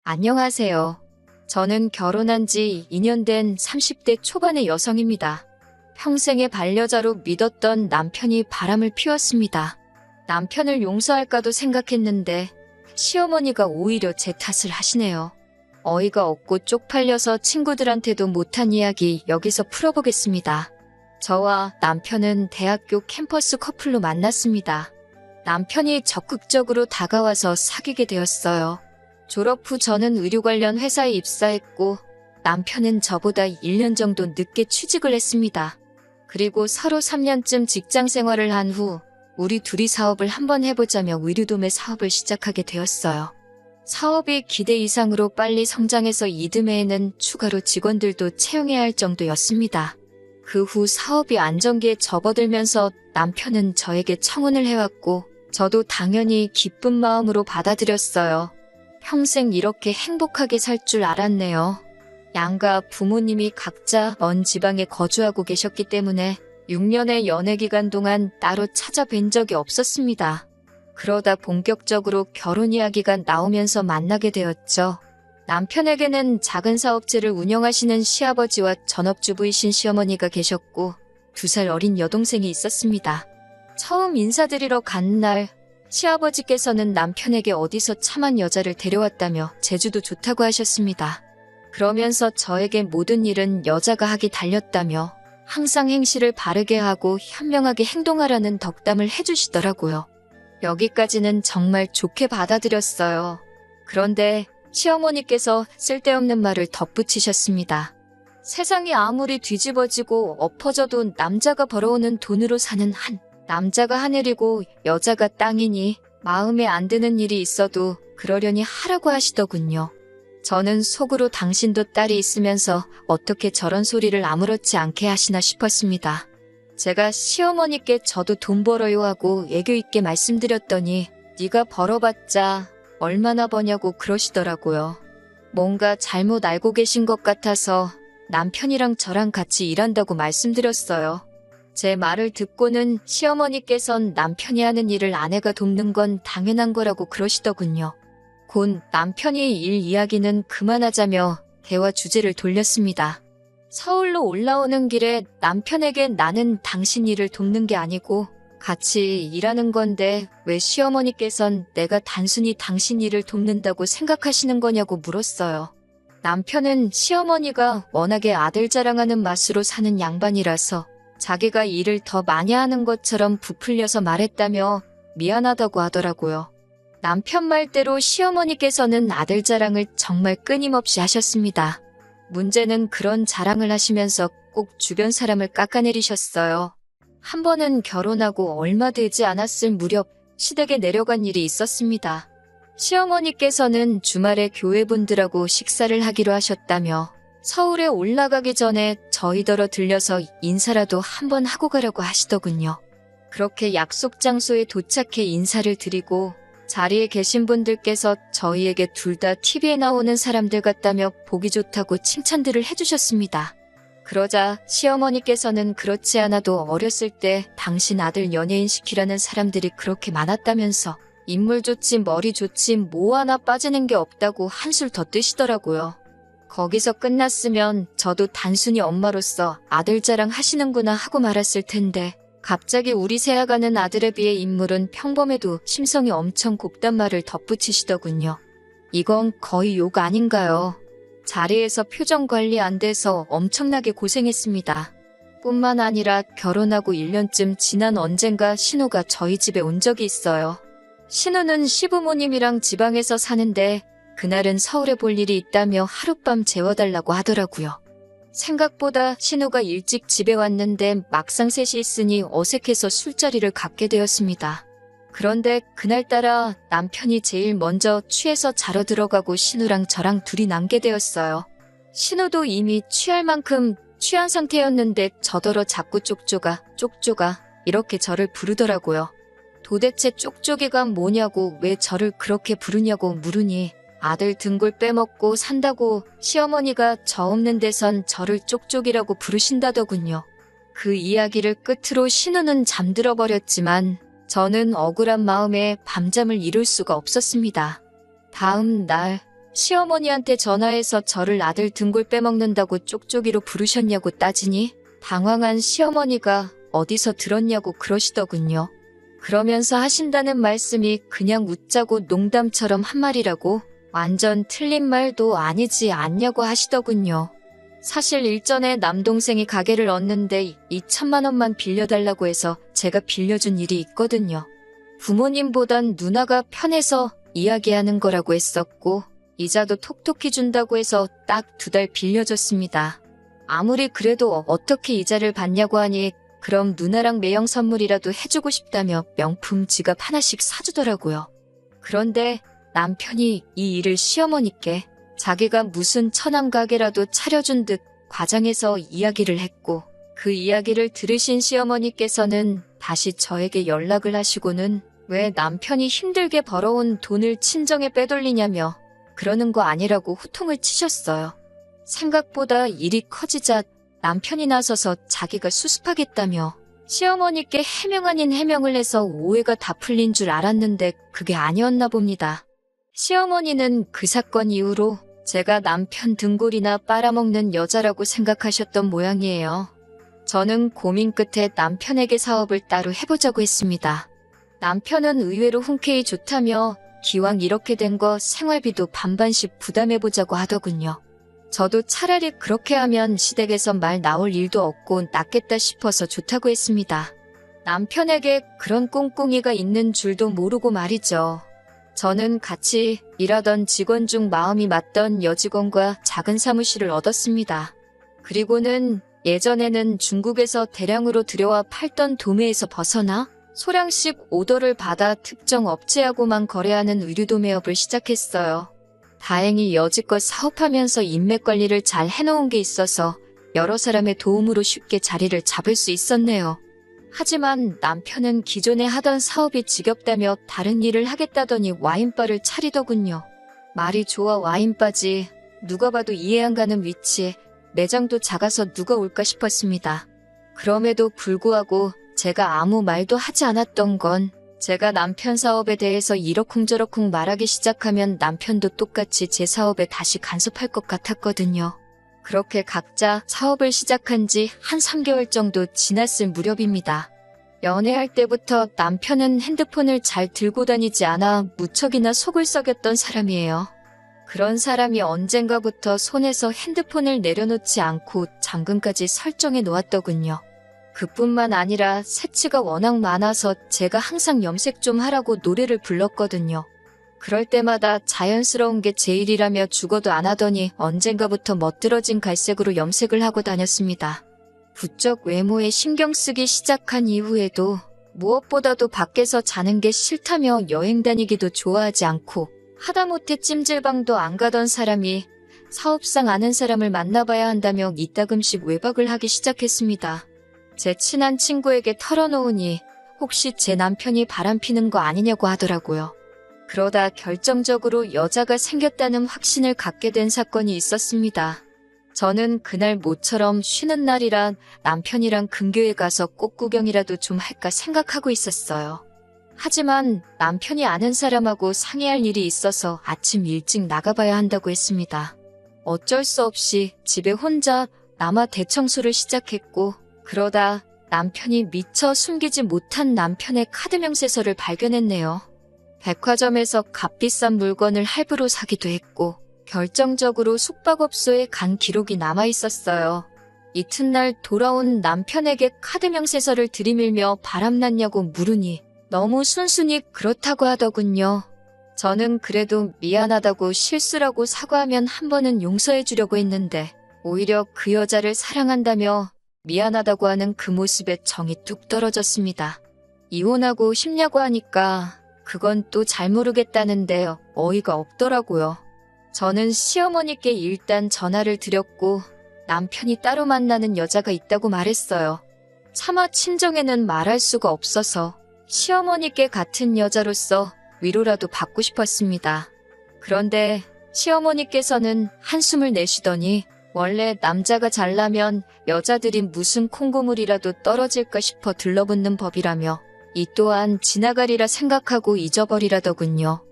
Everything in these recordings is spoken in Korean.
안녕하세요. 저는 결혼한 지 2년 된 30대 초반의 여성입니다. 평생의 반려자로 믿었던 남편이 바람을 피웠습니다. 남편을 용서할까도 생각했는데 시어머니가 오히려 제 탓을 하시네요. 어이가 없고 쪽팔려서 친구들한테도 못한 이야기 여기서 풀어보겠습니다. 저와 남편은 대학교 캠퍼스 커플로 만났습니다. 남편이 적극적으로 다가와서 사귀게 되었어요. 졸업 후 저는 의류 관련 회사에 입사했고 남편은 저보다 1년 정도 늦게 취직을 했습니다. 그리고 서로 3년쯤 직장 생활을 한 후 우리 둘이 사업을 한번 해보자며 의류 도매 사업을 시작하게 되었어요. 사업이 기대 이상으로 빨리 성장해서 이듬해에는 추가로 직원들도 채용해야 할 정도였습니다. 그 후 사업이 안정기에 접어들면서 남편은 저에게 청혼을 해왔고 저도 당연히 기쁜 마음으로 받아들였어요. 평생 이렇게 행복하게 살 줄 알았네요. 양가 부모님이 각자 먼 지방에 거주하고 계셨기 때문에 6년의 연애 기간 동안 따로 찾아뵌 적이 없었습니다. 그러다 본격적으로 결혼 이야기가 나오면서 만나게 되었죠. 남편에게는 작은 사업체를 운영하시는 시아버지와 전업주부이신 시어머니가 계셨고 2살 어린 여동생이 있었습니다. 처음 인사드리러 간 날 시아버지께서는 남편에게 어디서 참한 여자를 데려왔다며 제주도 좋다고 하셨습니다. 그러면서 저에게 모든 일은 여자가 하기 달렸다며 항상 행실을 바르게 하고 현명하게 행동하라는 덕담을 해주시더라고요. 여기까지는 정말 좋게 받아들였어요. 그런데 시어머니께서 쓸데없는 말을 덧붙이셨습니다. 세상이 아무리 뒤집어지고 엎어져도 남자가 벌어오는 돈으로 사는 한 남자가 하늘이고 여자가 땅이니 마음에 안 드는 일이 있어도 그러려니 하라고 하시더군요. 저는 속으로 당신도 딸이 있으면서 어떻게 저런 소리를 아무렇지 않게 하시나 싶었습니다. 제가 시어머니께 저도 돈 벌어요 하고 애교 있게 말씀드렸더니 네가 벌어봤자 얼마나 버냐고 그러시더라고요. 뭔가 잘못 알고 계신 것 같아서 남편이랑 저랑 같이 일한다고 말씀드렸어요. 제 말을 듣고는 시어머니께선 남편이 하는 일을 아내가 돕는 건 당연한 거라고 그러시더군요. 곧 남편이 일 이야기는 그만하자며 대화 주제를 돌렸습니다. 서울로 올라오는 길에 남편에게 나는 당신 일을 돕는 게 아니고 같이 일하는 건데 왜 시어머니께선 내가 단순히 당신 일을 돕는다고 생각하시는 거냐고 물었어요. 남편은 시어머니가 워낙에 아들 자랑하는 맛으로 사는 양반이라서 자기가 일을 더 많이 하는 것처럼 부풀려서 말했다며 미안하다고 하더라고요. 남편 말대로 시어머니께서는 아들 자랑을 정말 끊임없이 하셨습니다. 문제는 그런 자랑을 하시면서 꼭 주변 사람을 깎아내리셨어요. 한 번은 결혼하고 얼마 되지 않았을 무렵 시댁에 내려간 일이 있었습니다. 시어머니께서는 주말에 교회분들하고 식사를 하기로 하셨다며 서울에 올라가기 전에 저희더러 들려서 인사라도 한번 하고 가라고 하시더군요. 그렇게 약속 장소에 도착해 인사를 드리고 자리에 계신 분들께서 저희에게 둘 다 TV에 나오는 사람들 같다며 보기 좋다고 칭찬들을 해주셨습니다. 그러자 시어머니께서는 그렇지 않아도 어렸을 때 당신 아들 연예인 시키라는 사람들이 그렇게 많았다면서 인물 좋지 머리 좋지 뭐 하나 빠지는 게 없다고 한술 더 뜨시더라고요. 거기서 끝났으면 저도 단순히 엄마로서 아들 자랑 하시는구나 하고 말았을 텐데 갑자기 우리 새아가는 아들에 비해 인물은 평범해도 심성이 엄청 곱단 말을 덧붙이시더군요. 이건 거의 욕 아닌가요? 자리에서 표정 관리 안 돼서 엄청나게 고생했습니다. 뿐만 아니라 결혼하고 1년쯤 지난 언젠가 신우가 저희 집에 온 적이 있어요. 신우는 시부모님이랑 지방에서 사는데 그날은 서울에 볼 일이 있다며 하룻밤 재워달라고 하더라고요. 생각보다 신우가 일찍 집에 왔는데 막상 셋이 있으니 어색해서 술자리를 갖게 되었습니다. 그런데 그날따라 남편이 제일 먼저 취해서 자러 들어가고 신우랑 저랑 둘이 남게 되었어요. 신우도 이미 취할 만큼 취한 상태였는데 저더러 자꾸 쪽쪽아 이렇게 저를 부르더라고요. 도대체 쪽쪽이가 뭐냐고 왜 저를 그렇게 부르냐고 물으니 아들 등골 빼먹고 산다고 시어머니가 저 없는 데선 저를 쪽쪽이라고 부르신다더군요. 그 이야기를 끝으로 신우는 잠들어 버렸지만 저는 억울한 마음에 밤잠을 이룰 수가 없었습니다. 다음 날 시어머니한테 전화해서 저를 아들 등골 빼먹는다고 쪽쪽이로 부르셨냐고 따지니 당황한 시어머니가 어디서 들었냐고 그러시더군요. 그러면서 하신다는 말씀이 그냥 웃자고 농담처럼 한 말이라고 완전 틀린 말도 아니지 않냐고 하시더군요. 사실 일전에 남동생이 가게를 얻는데 2천만 원만 빌려달라고 해서 제가 빌려준 일이 있거든요. 부모님보단 누나가 편해서 이야기하는 거라고 했었고 이자도 톡톡히 준다고 해서 딱 2달 빌려줬습니다. 아무리 그래도 어떻게 이자를 받냐고 하니 그럼 누나랑 매형 선물이라도 해주고 싶다며 명품 지갑 하나씩 사주더라고요. 그런데 남편이 이 일을 시어머니께 자기가 무슨 처남 가게라도 차려준 듯 과장해서 이야기를 했고 그 이야기를 들으신 시어머니께서는 다시 저에게 연락을 하시고는 왜 남편이 힘들게 벌어온 돈을 친정에 빼돌리냐며 그러는 거 아니라고 호통을 치셨어요. 생각보다 일이 커지자 남편이 나서서 자기가 수습하겠다며 시어머니께 해명 아닌 해명을 해서 오해가 다 풀린 줄 알았는데 그게 아니었나 봅니다. 시어머니는 그 사건 이후로 제가 남편 등골이나 빨아먹는 여자라고 생각하셨던 모양이에요. 저는 고민 끝에 남편에게 사업을 따로 해보자고 했습니다. 남편은 의외로 흔쾌히 좋다며 기왕 이렇게 된 거 생활비도 반반씩 부담해보자고 하더군요. 저도 차라리 그렇게 하면 시댁에서 말 나올 일도 없고 낫겠다 싶어서 좋다고 했습니다. 남편에게 그런 꿍꿍이가 있는 줄도 모르고 말이죠. 저는 같이 일하던 직원 중 마음이 맞던 여직원과 작은 사무실을 얻었습니다. 그리고는 예전에는 중국에서 대량으로 들여와 팔던 도매에서 벗어나 소량씩 오더를 받아 특정 업체하고만 거래하는 의류도매업을 시작했어요. 다행히 여지껏 사업하면서 인맥 관리를 잘 해놓은 게 있어서 여러 사람의 도움으로 쉽게 자리를 잡을 수 있었네요. 하지만 남편은 기존에 하던 사업이 지겹다며 다른 일을 하겠다더니 와인바를 차리더군요. 말이 좋아 와인바지. 누가 봐도 이해 안 가는 위치에 매장도 작아서 누가 올까 싶었습니다. 그럼에도 불구하고 제가 아무 말도 하지 않았던 건 제가 남편 사업에 대해서 이러쿵저러쿵 말하기 시작하면 남편도 똑같이 제 사업에 다시 간섭할 것 같았거든요. 그렇게 각자 사업을 시작한 지 한 3개월 정도 지났을 무렵입니다. 연애할 때부터 남편은 핸드폰을 잘 들고 다니지 않아 무척이나 속을 썩였던 사람이에요. 그런 사람이 언젠가부터 손에서 핸드폰을 내려놓지 않고 잠금까지 설정해 놓았더군요. 그뿐만 아니라 새치가 워낙 많아서 제가 항상 염색 좀 하라고 노래를 불렀거든요. 그럴 때마다 자연스러운 게 제일이라며 죽어도 안 하더니 언젠가부터 멋들어진 갈색으로 염색을 하고 다녔습니다. 부쩍 외모에 신경 쓰기 시작한 이후에도 무엇보다도 밖에서 자는 게 싫다며 여행 다니기도 좋아하지 않고 하다못해 찜질방도 안 가던 사람이 사업상 아는 사람을 만나봐야 한다며 이따금씩 외박을 하기 시작했습니다. 제 친한 친구에게 털어놓으니 혹시 제 남편이 바람피는 거 아니냐고 하더라고요. 그러다 결정적으로 여자가 생겼다는 확신을 갖게 된 사건이 있었습니다. 저는 그날 모처럼 쉬는 날이라 남편이랑 근교에 가서 꽃구경이라도 좀 할까 생각하고 있었어요. 하지만 남편이 아는 사람하고 상의할 일이 있어서 아침 일찍 나가봐야 한다고 했습니다. 어쩔 수 없이 집에 혼자 남아 대청소를 시작했고 그러다 남편이 미처 숨기지 못한 남편의 카드 명세서를 발견했네요. 백화점에서 값비싼 물건을 할부로 사기도 했고 결정적으로 숙박업소에 간 기록이 남아있었어요. 이튿날 돌아온 남편에게 카드 명세서를 들이밀며 바람났냐고 물으니 너무 순순히 그렇다고 하더군요. 저는 그래도 미안하다고 실수라고 사과하면 한 번은 용서해 주려고 했는데 오히려 그 여자를 사랑한다며 미안하다고 하는 그 모습에 정이 뚝 떨어졌습니다. 이혼하고 싶냐고 하니까 그건 또 잘 모르겠다는데 어이가 없더라고요. 저는 시어머니께 일단 전화를 드렸고 남편이 따로 만나는 여자가 있다고 말했어요. 차마 친정에는 말할 수가 없어서 시어머니께 같은 여자로서 위로라도 받고 싶었습니다. 그런데 시어머니께서는 한숨을 내쉬더니 원래 남자가 잘나면 여자들이 무슨 콩고물이라도 떨어질까 싶어 들러붙는 법이라며 이 또한 지나가리라 생각하고 잊어버리라더군요.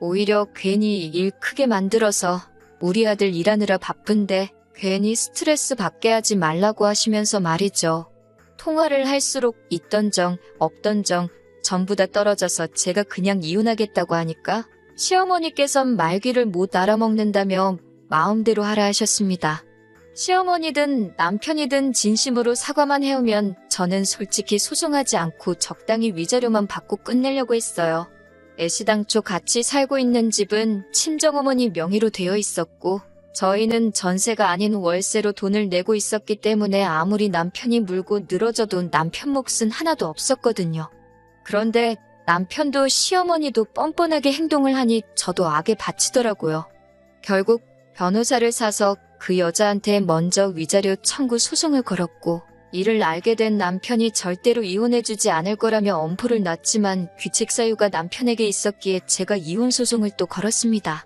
오히려 괜히 일 크게 만들어서 우리 아들 일하느라 바쁜데 괜히 스트레스 받게 하지 말라고 하시면서 말이죠. 통화를 할수록 있던 정, 없던 정 전부 다 떨어져서 제가 그냥 이혼하겠다고 하니까 시어머니께선 말귀를 못 알아먹는다며 마음대로 하라 하셨습니다. 시어머니든 남편이든 진심으로 사과만 해오면 저는 솔직히 소송하지 않고 적당히 위자료만 받고 끝내려고 했어요. 애시당초 같이 살고 있는 집은 친정어머니 명의로 되어 있었고 저희는 전세가 아닌 월세로 돈을 내고 있었기 때문에 아무리 남편이 물고 늘어져도 남편 몫은 하나도 없었거든요. 그런데 남편도 시어머니도 뻔뻔하게 행동을 하니 저도 악에 바치더라고요. 결국 변호사를 사서 그 여자한테 먼저 위자료 청구 소송을 걸었고 이를 알게 된 남편이 절대로 이혼해주지 않을 거라며 엄포를 놨지만 귀책 사유가 남편에게 있었기에 제가 이혼 소송을 또 걸었습니다.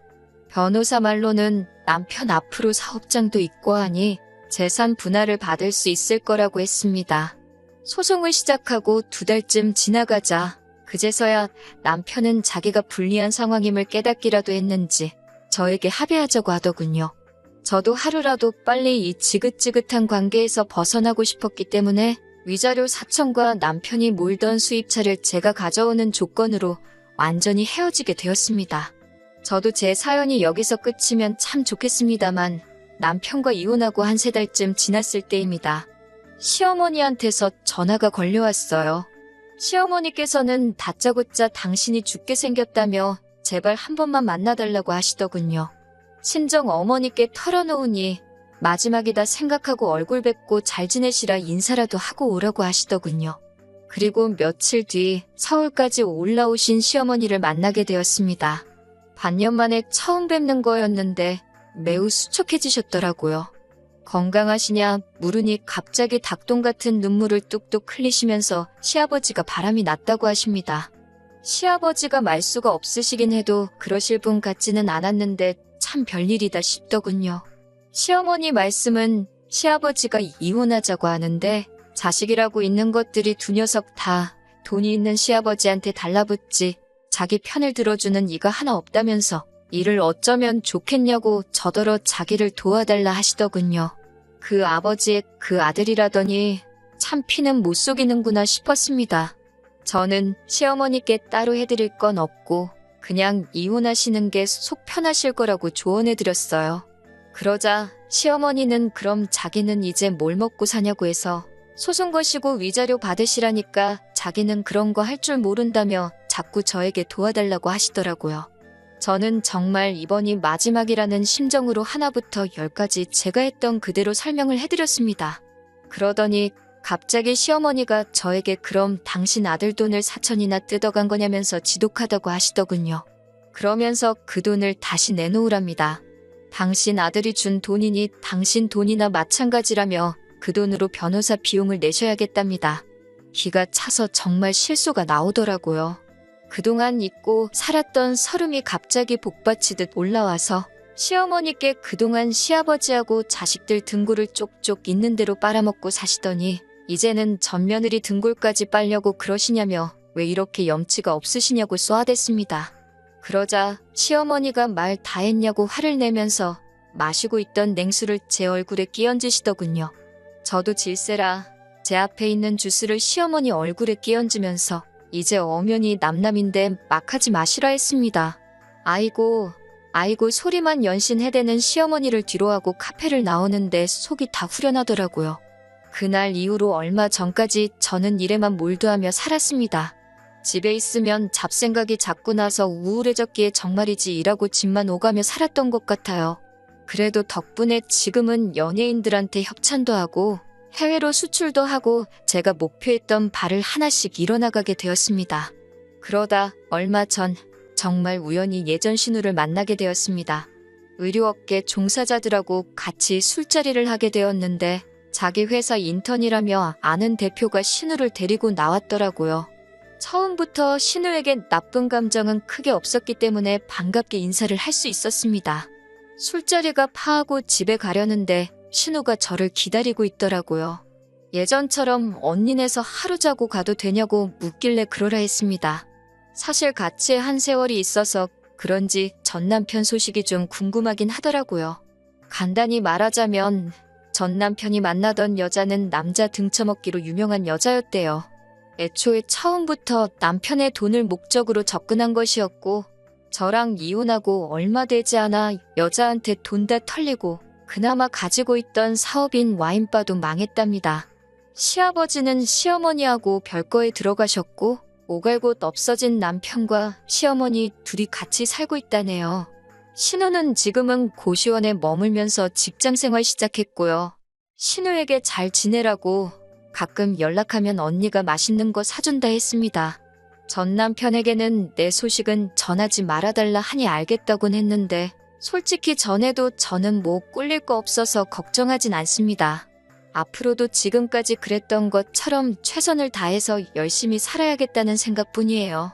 변호사 말로는 남편 앞으로 사업장도 있고 하니 재산 분할을 받을 수 있을 거라고 했습니다. 소송을 시작하고 2달쯤 지나가자 그제서야 남편은 자기가 불리한 상황임을 깨닫기라도 했는지 저에게 합의하자고 하더군요. 저도 하루라도 빨리 이 지긋지긋한 관계에서 벗어나고 싶었기 때문에 위자료 4천과 남편이 몰던 수입차를 제가 가져오는 조건으로 완전히 헤어지게 되었습니다. 저도 제 사연이 여기서 끝이면 참 좋겠습니다만 남편과 이혼하고 한 3달쯤 지났을 때입니다. 시어머니한테서 전화가 걸려왔어요. 시어머니께서는 다짜고짜 당신이 죽게 생겼다며 제발 한 번만 만나달라고 하시더군요. 친정 어머니께 털어놓으니 마지막이다 생각하고 얼굴 뵙고 잘 지내시라 인사라도 하고 오라고 하시더군요. 그리고 며칠 뒤 서울까지 올라오신 시어머니를 만나게 되었습니다. 반년 만에 처음 뵙는 거였는데 매우 수척해지셨더라고요. 건강하시냐 물으니 갑자기 닭똥 같은 눈물을 뚝뚝 흘리시면서 시아버지가 바람이 났다고 하십니다. 시아버지가 말수가 없으시긴 해도 그러실 분 같지는 않았는데 참 별일이다 싶더군요. 시어머니 말씀은 시아버지가 이혼하자고 하는데 자식이라고 있는 것들이 두 녀석 다 돈이 있는 시아버지한테 달라붙지 자기 편을 들어주는 이가 하나 없다면서 이를 어쩌면 좋겠냐고 저더러 자기를 도와달라 하시더군요. 그 아버지의 그 아들이라더니 참 피는 못 속이는구나 싶었습니다. 저는 시어머니께 따로 해드릴 건 없고 그냥 이혼하시는 게 속 편하실 거라고 조언해드렸어요. 그러자 시어머니는 그럼 자기는 이제 뭘 먹고 사냐고 해서 소송 거시고 위자료 받으시라니까 자기는 그런 거 할 줄 모른다며 자꾸 저에게 도와달라고 하시더라고요. 저는 정말 이번이 마지막이라는 심정으로 하나부터 10까지 제가 했던 그대로 설명을 해드렸습니다. 그러더니 갑자기 시어머니가 저에게 그럼 당신 아들 돈을 4천이나 뜯어간 거냐면서 지독하다고 하시더군요. 그러면서 그 돈을 다시 내놓으랍니다. 당신 아들이 준 돈이니 당신 돈이나 마찬가지라며 그 돈으로 변호사 비용을 내셔야겠답니다. 기가 차서 정말 실소가 나오더라고요. 그동안 잊고 살았던 서름이 갑자기 복받치듯 올라와서 시어머니께 그동안 시아버지하고 자식들 등골을 쪽쪽 있는 대로 빨아먹고 사시더니 이제는 맏며느리 등골까지 빨려고 그러시냐며 왜 이렇게 염치가 없으시냐고 쏘아댔습니다. 그러자 시어머니가 말 다 했냐고 화를 내면서 마시고 있던 냉수를 제 얼굴에 끼얹으시더군요. 저도 질세라 제 앞에 있는 주스를 시어머니 얼굴에 끼얹으면서 이제 엄연히 남남인데 막 하지 마시라 했습니다. 아이고 소리만 연신해대는 시어머니를 뒤로하고 카페를 나오는데 속이 다 후련하더라고요. 그날 이후로 얼마 전까지 저는 일에만 몰두하며 살았습니다. 집에 있으면 잡생각이 자꾸 나서 우울해졌기에 정말이지 일하고 집만 오가며 살았던 것 같아요. 그래도 덕분에 지금은 연예인들한테 협찬도 하고 해외로 수출도 하고 제가 목표했던 바를 하나씩 이뤄나가게 되었습니다. 그러다 얼마 전 정말 우연히 예전 신우를 만나게 되었습니다. 의료업계 종사자들하고 같이 술자리를 하게 되었는데 자기 회사 인턴이라며 아는 대표가 신우를 데리고 나왔더라고요. 처음부터 신우에게 나쁜 감정은 크게 없었기 때문에 반갑게 인사를 할 수 있었습니다. 술자리가 파하고 집에 가려는데 신우가 저를 기다리고 있더라고요. 예전처럼 언니네서 하루 자고 가도 되냐고 묻길래 그러라 했습니다. 사실 같이 한 세월이 있어서 그런지 전 남편 소식이 좀 궁금하긴 하더라고요. 간단히 말하자면 전 남편이 만나던 여자는 남자 등쳐먹기로 유명한 여자였대요. 애초에 처음부터 남편의 돈을 목적으로 접근한 것이었고 저랑 이혼하고 얼마 되지 않아 여자한테 돈 다 털리고 그나마 가지고 있던 사업인 와인바도 망했답니다. 시아버지는 시어머니하고 별거에 들어가셨고 오갈 곳 없어진 남편과 시어머니 둘이 같이 살고 있다네요. 신우는 지금은 고시원에 머물면서 직장생활 시작했고요. 신우에게 잘 지내라고 가끔 연락하면 언니가 맛있는 거 사준다 했습니다. 전 남편에게는 내 소식은 전하지 말아달라 하니 알겠다곤 했는데 솔직히 전에도 저는 뭐 꿀릴 거 없어서 걱정하진 않습니다. 앞으로도 지금까지 그랬던 것처럼 최선을 다해서 열심히 살아야겠다는 생각뿐이에요.